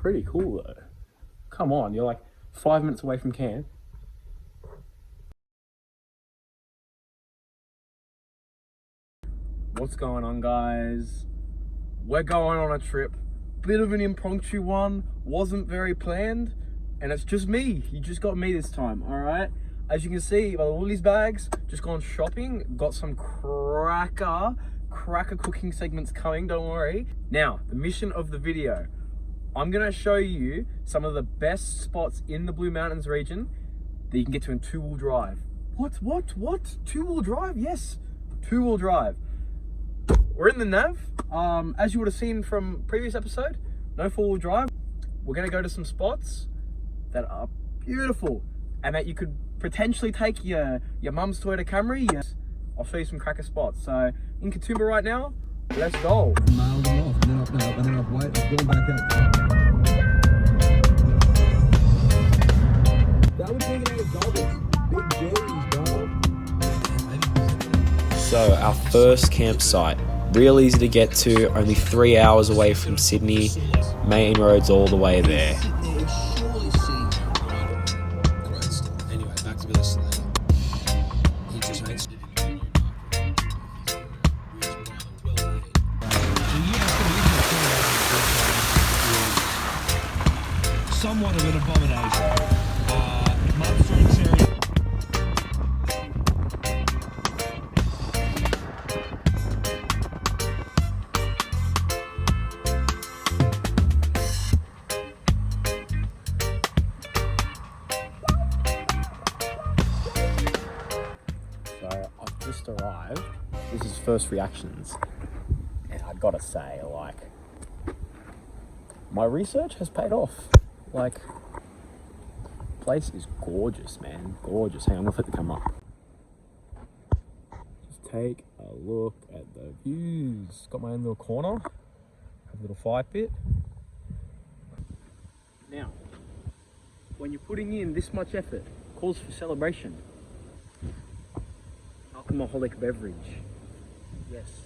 pretty cool though. Come on, you're like 5 minutes away from camp. What's going on, guys? We're going on a trip. Bit of an impromptu one, wasn't very planned, and it's just me. You just got me this time, all right? As you can see by all these bags, just gone shopping, got some cracker cooking segments coming, don't worry. Now, the mission of the video, I'm gonna show you some of the best spots in the Blue Mountains region that you can get to in two-wheel drive. What? Two-wheel drive? Yes, two-wheel drive. We're in the nav. As you would have seen from previous episode, no four-wheel drive. We're gonna go to some spots that are beautiful and that you could potentially take your mum's Toyota Camry. Yes, I'll show you some cracker spots. So in Coorongooba right now, let's go. Miles off, and then up and up, and then up white, going back up. That was taking out garbage. Big J's, bro. So our first campsite, real easy to get to, only 3 hours away from Sydney, main roads all the way there. Anyway, back to this. He just makes somewhat of an abomination. So I've just arrived. This is first reactions, and I gotta say, like, my research has paid off. Like, place is gorgeous, man, gorgeous. Hang on, I'm gonna flip the camera up. Just take a look at the views. Got my own little corner, have a little fire pit. Now, when you're putting in this much effort, calls for celebration. Alcoholic beverage, yes.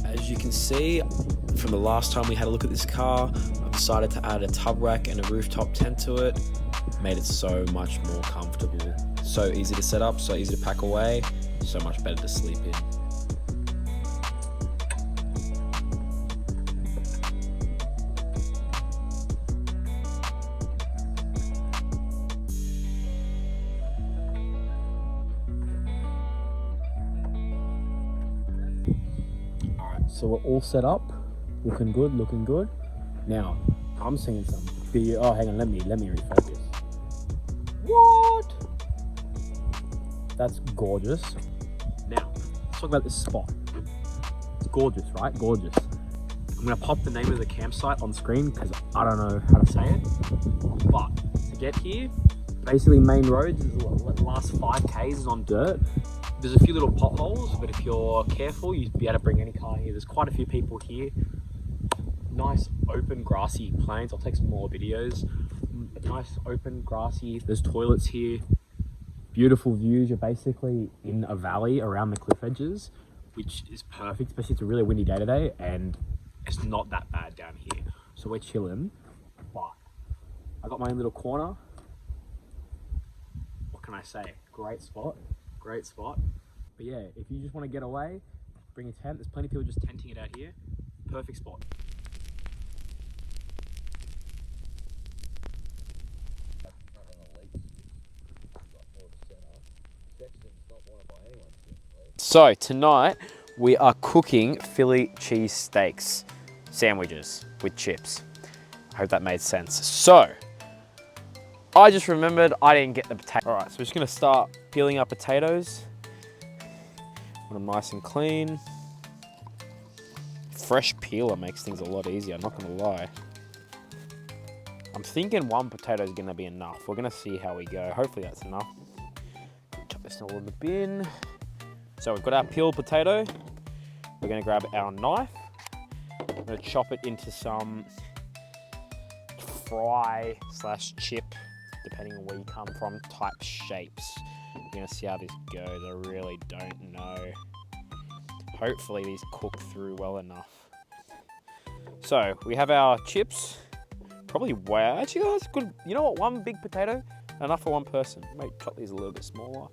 As you can see, from the last time we had a look at this car, I've decided to add a tub rack and a rooftop tent to it. Made it so much more comfortable. So easy to set up, so easy to pack away, so much better to sleep in. So we're all set up, looking good. Now, I'm seeing some video. Oh, hang on, let me refocus. What? That's gorgeous. Now, let's talk about this spot. It's gorgeous, right? Gorgeous. I'm gonna pop the name of the campsite on screen because I don't know how to say it. But to get here, basically main roads, the last 5Ks is on dirt. There's a few little potholes, but if you're careful, you'd be able to bring any car here. There's quite a few people here. Nice open grassy plains. I'll take some more videos. Nice open grassy. There's toilets here. Beautiful views. You're basically in a valley around the cliff edges, which is perfect, especially it's a really windy day today, and it's not that bad down here. So we're chilling, but I got my own little corner. What can I say? Great spot. But yeah, if you just want to get away, bring a tent. There's plenty of people just tenting it out here. Perfect spot. So tonight we are cooking Philly cheesesteaks sandwiches with chips. I hope that made sense. So I just remembered I didn't get the potato. All right, so we're just gonna start peeling our potatoes. Want them nice and clean. Fresh peeler makes things a lot easier, I'm not gonna lie. I'm thinking one potato is gonna be enough. We're gonna see how we go. Hopefully that's enough. Chop this all in the bin. So we've got our peeled potato. We're gonna grab our knife. I'm gonna chop it into some fry / chip, depending on where you come from, type shapes. We're gonna see how this goes. I really don't know. Hopefully these cook through well enough. So we have our chips. Probably actually that's good. You know what? One big potato, enough for one person. Maybe chop these a little bit smaller.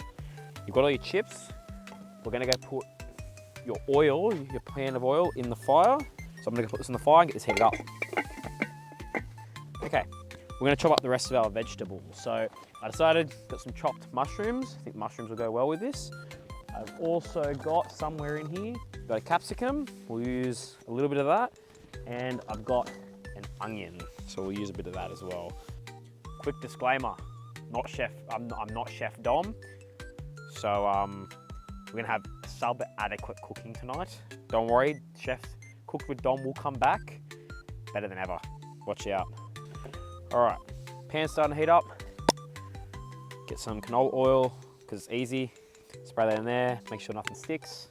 You've got all your chips. We're gonna go put your oil, your pan of oil, in the fire. So I'm gonna put this in the fire and get this heated up. Okay, we're gonna chop up the rest of our vegetables. So I decided, got some chopped mushrooms. I think mushrooms will go well with this. I've also got somewhere in here, got a capsicum. We'll use a little bit of that. And I've got an onion. So we'll use a bit of that as well. Quick disclaimer, I'm not Chef Dom. So we're gonna have sub-adequate cooking tonight. Don't worry, Chef Cooked with Dom will come back better than ever. Watch out. All right, pan's starting to heat up. Get some canola oil, because it's easy. Spray that in there, make sure nothing sticks.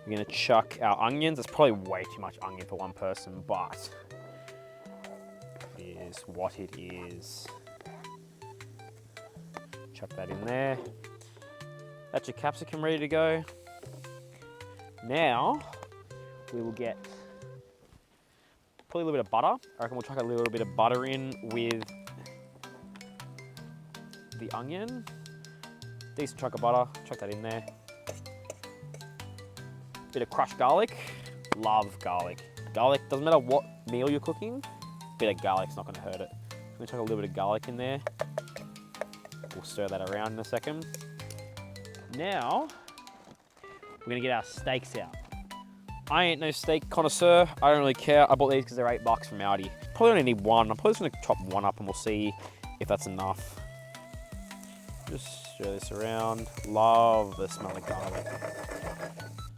We're gonna chuck our onions. It's probably way too much onion for one person, but it is what it is. Chuck that in there. That's your capsicum ready to go. Now, we will get probably a little bit of butter. I reckon we'll chuck a little bit of butter in with the onion. Decent chunk of butter, chuck that in there. Bit of crushed garlic. Love garlic. Garlic, doesn't matter what meal you're cooking, bit of garlic's not gonna hurt it. I'm gonna chuck a little bit of garlic in there. We'll stir that around in a second. Now, we're gonna get our steaks out. I ain't no steak connoisseur. I don't really care. I bought these because they're $8 from Aldi. Probably only need one. I'm probably just gonna chop one up and we'll see if that's enough. Just stir this around. Love the smell of garlic.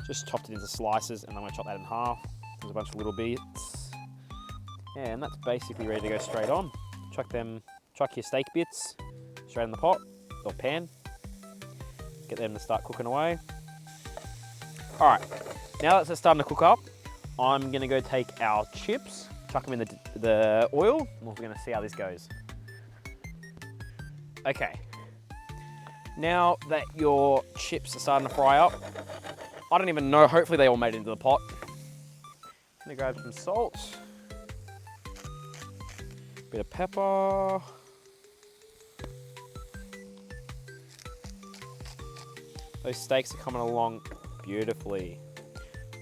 Just chopped it into slices and I'm gonna chop that in half. There's a bunch of little bits. And that's basically ready to go straight on. Chuck your steak bits straight in the pot or pan. Get them to start cooking away. All right, now that it's starting to cook up, I'm gonna go take our chips, chuck them in the oil, and we're gonna see how this goes. Okay, now that your chips are starting to fry up, I don't even know, hopefully they all made it into the pot. I'm gonna grab some salt, bit of pepper, those steaks are coming along beautifully.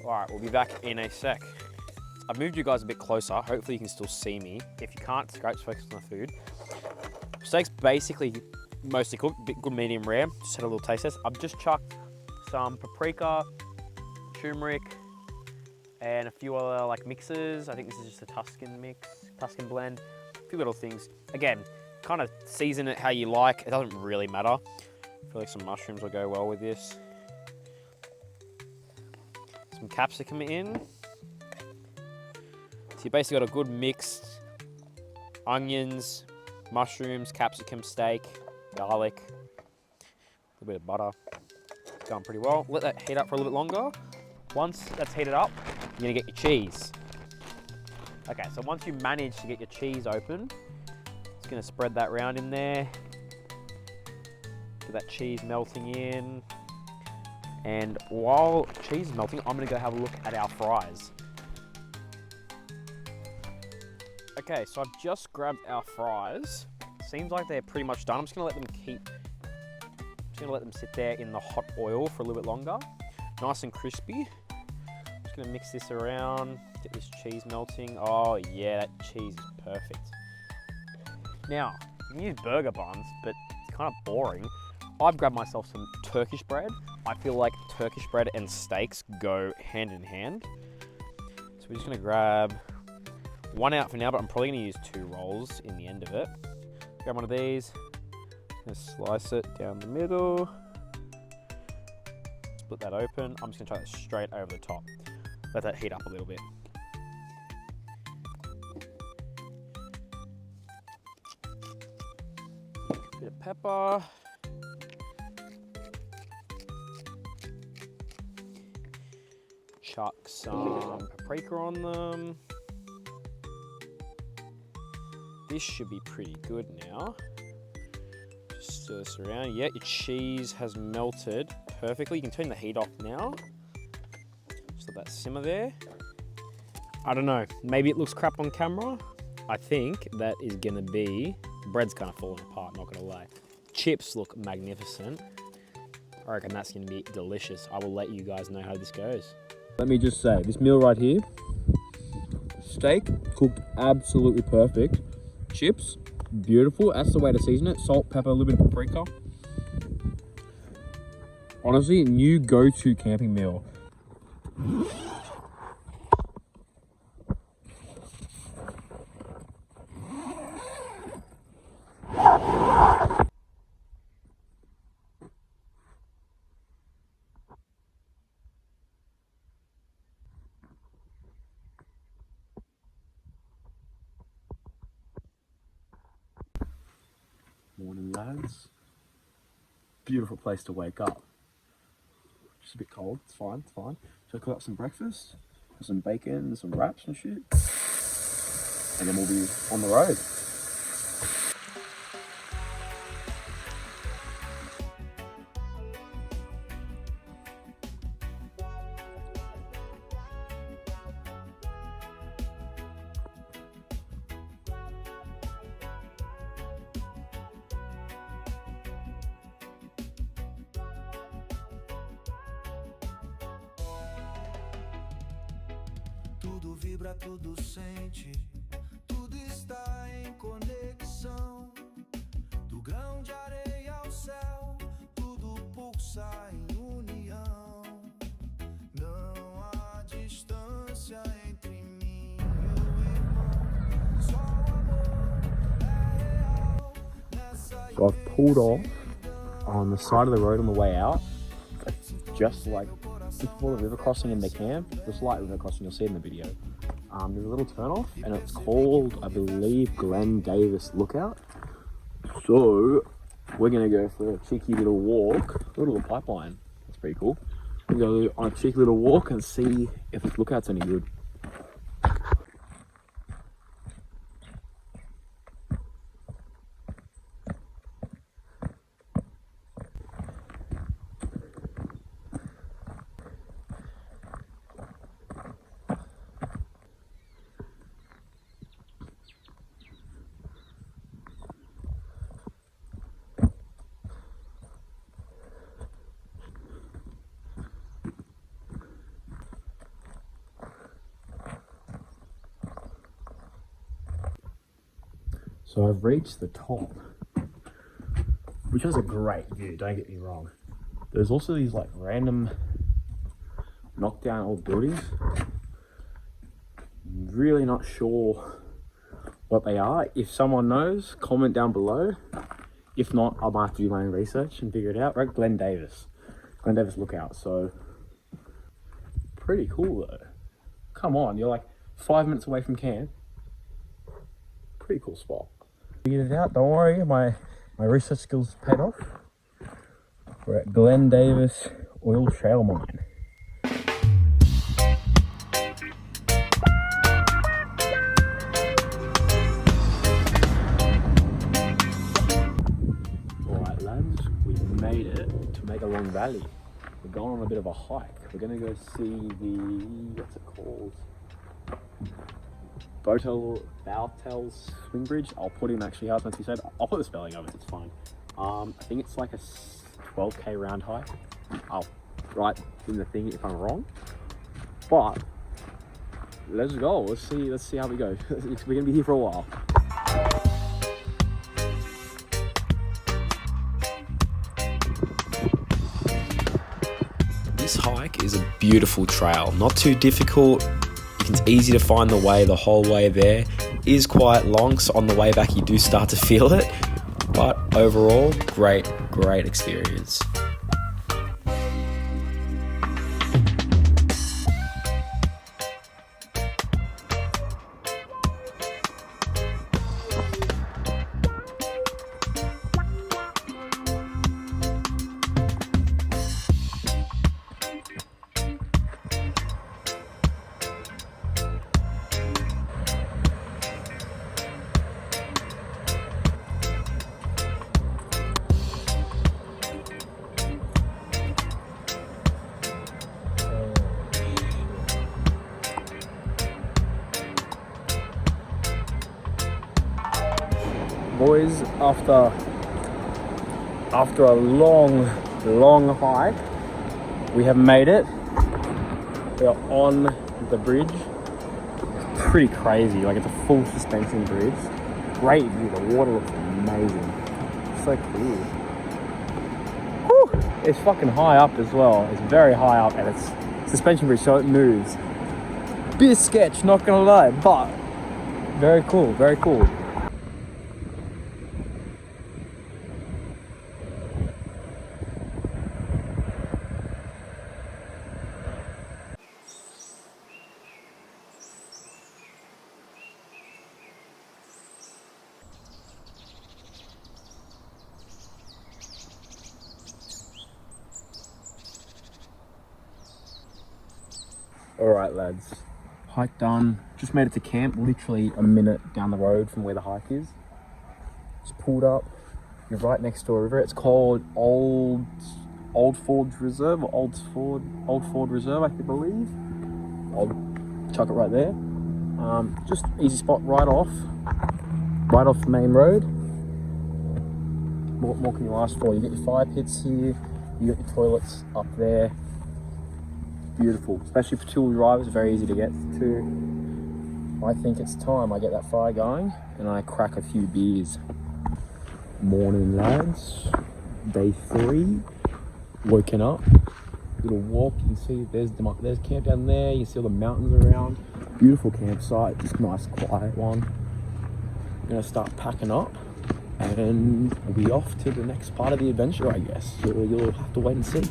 All right, we'll be back in a sec. I've moved you guys a bit closer. Hopefully you can still see me. If you can't, just focus on the food. Steak's basically mostly cooked, good medium rare. Just had a little taste test. I've just chucked some paprika, turmeric, and a few other like mixes. I think this is just a Tuscan blend. A few little things. Again, kind of season it how you like. It doesn't really matter. I feel like some mushrooms will go well with this. Some capsicum in. So you basically got a good mixed onions, mushrooms, capsicum, steak, garlic, a little bit of butter. Going pretty well. Let that heat up for a little bit longer. Once that's heated up, you're gonna get your cheese. Okay, so once you manage to get your cheese open, it's gonna spread that around in there. Get that cheese melting in. And while cheese is melting, I'm gonna go have a look at our fries. Okay, so I've just grabbed our fries. Seems like they're pretty much done. I'm just gonna let them keep gonna let them sit there in the hot oil for a little bit longer. Nice and crispy. Just gonna mix this around, get this cheese melting. Oh yeah, that cheese is perfect. Now, you can use burger buns, but it's kind of boring. I've grabbed myself some Turkish bread. I feel like Turkish bread and steaks go hand in hand. So we're just gonna grab one out for now, but I'm probably gonna use 2 rolls in the end of it. Grab one of these, gonna slice it down the middle. Split that open. I'm just gonna try that straight over the top. Let that heat up a little bit. Bit of pepper. Chuck some paprika on them. This should be pretty good now. Just stir this around. Yeah, your cheese has melted perfectly. You can turn the heat off now. Just let that simmer there. I don't know, maybe it looks crap on camera. I think that is gonna be, bread's kind of falling apart, not gonna lie. Chips look magnificent. I reckon that's gonna be delicious. I will let you guys know how this goes. Let me just say, this meal right here, steak cooked absolutely perfect. Chips, beautiful. That's the way to season it. Salt, pepper, a little bit of paprika. Honestly, new go-to camping meal. Morning, lads. Beautiful place to wake up. Just a bit cold, it's fine, it's fine. So I cook up some breakfast, some bacon, some wraps and shit. And then we'll be on the road. Tudo vibra, tudo sente, tudo está em conexão. Do grão de areia ao céu, tudo pulsa em união. Não há distância entre mim e o irmão. Só o amor é real nessa. So I've pulled off on the side of the road on the way out. Just like before the river crossing in the camp, this light river crossing you'll see in the video. There's a little turn off and it's called, I believe, Glen Lookout. So we're gonna go for a cheeky little walk, a little pipeline. That's pretty cool. We'll go on a cheeky little walk and see if this lookout's any good. So I've reached the top, which has a great view, don't get me wrong. There's also these like random knockdown old buildings. Really not sure what they are. If someone knows, comment down below. If not, I might have to do my own research and figure it out. Right, Glen Lookout. So pretty cool though. Come on, you're like 5 minutes away from camp. Pretty cool spot. Figured it out, don't worry, my research skills paid off. We're at Glen Oil Shale Mine. Alright lads, we've made it to Megalong Valley. We're going on a bit of a hike. We're gonna go see the, what's it called? Bowtails Swing Bridge. I'll put in actually how it's meant to be said. I'll put the spelling of it, it's fine. I think it's like a 12k round hike. I'll write in the thing if I'm wrong. But let's go. Let's see how we go. We're gonna be here for a while. This hike is a beautiful trail, not too difficult. It's easy to find the way the whole way there. It is quite long, so on the way back you do start to feel it. But overall, great experience. Boys, after a long hike, we have made it. We are on the bridge. It's pretty crazy, like it's a full suspension bridge. Great view, the water looks amazing. So cool. Whew. It's fucking high up as well. It's very high up and it's suspension bridge, so it moves. Bit sketch, not gonna lie, but very cool, very cool. Alright lads, hike done. Just made it to camp, literally a minute down the road from where the hike is. Just pulled up, you're right next to a river. It's called Old Ford Reserve, or Old Ford Reserve I believe. I'll chuck it right there. Just easy spot right off the main road. What more can you ask for? You get your fire pits here, you got your toilets up there. Beautiful, especially for two-wheel drivers, very easy to get to. I think it's time I get that fire going and I crack a few beers. Morning lads, day 3, woken up, little walk. You can see there's camp down there, you can see all the mountains around. Beautiful campsite, just nice quiet one. I'm gonna start packing up and we'll be off to the next part of the adventure, I guess. You'll have to wait and see.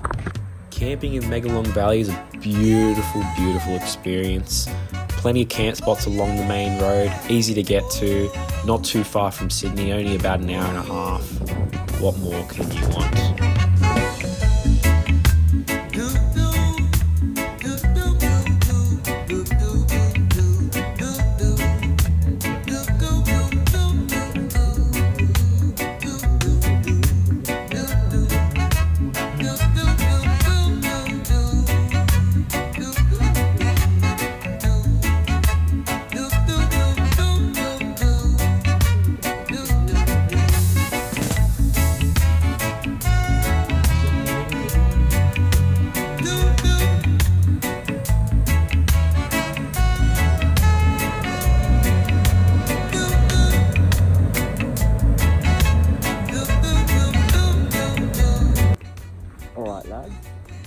Camping in Megalong Valley is a beautiful experience. Plenty of camp spots along the main road, easy to get to, not too far from Sydney, only about an hour and a half. What more can you want?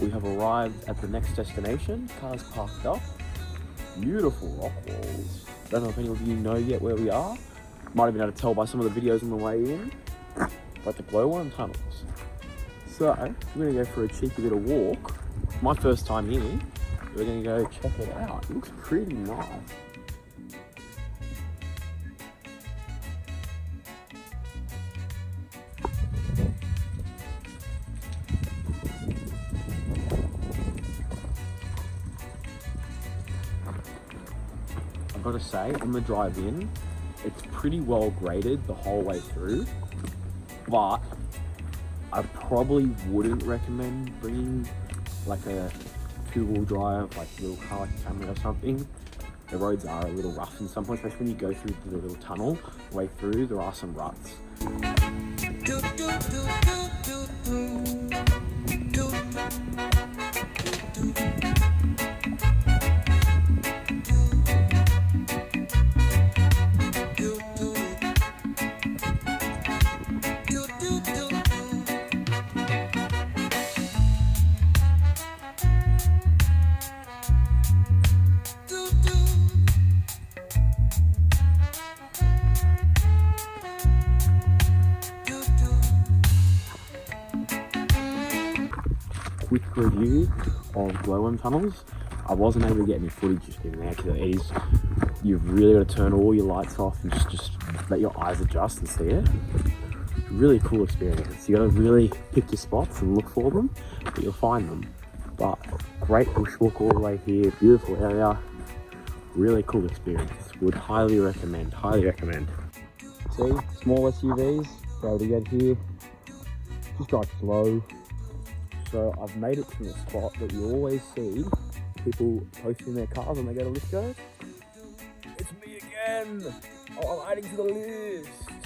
We have arrived at the next destination. Car's parked up. Beautiful rock walls. Don't know if any of you know yet where we are. Might have been able to tell by some of the videos on the way in. But the glowworm tunnels. So, we're gonna go for a cheeky little walk. My first time here. We're gonna go check it out. It looks pretty nice. I've got to say, on the drive in, it's pretty well graded the whole way through, but I probably wouldn't recommend bringing like a two-wheel drive, like a little car, like a Camry or something. The roads are a little rough in some points, especially when you go through the little tunnel way through, there are some ruts. Quick review of glowworm tunnels. I wasn't able to get any footage in there because you've really got to turn all your lights off and just let your eyes adjust and see it. Really cool experience. You got to really pick your spots and look for them, but you'll find them. But great bushwalk all the way here, beautiful area, really cool experience. Would highly recommend, highly recommend. See, small SUVs, able to get here, just drive slow. So I've made it to the spot that you always see people posting their cars when they go to Lithgow. It's me again! Oh, I'm adding to the list!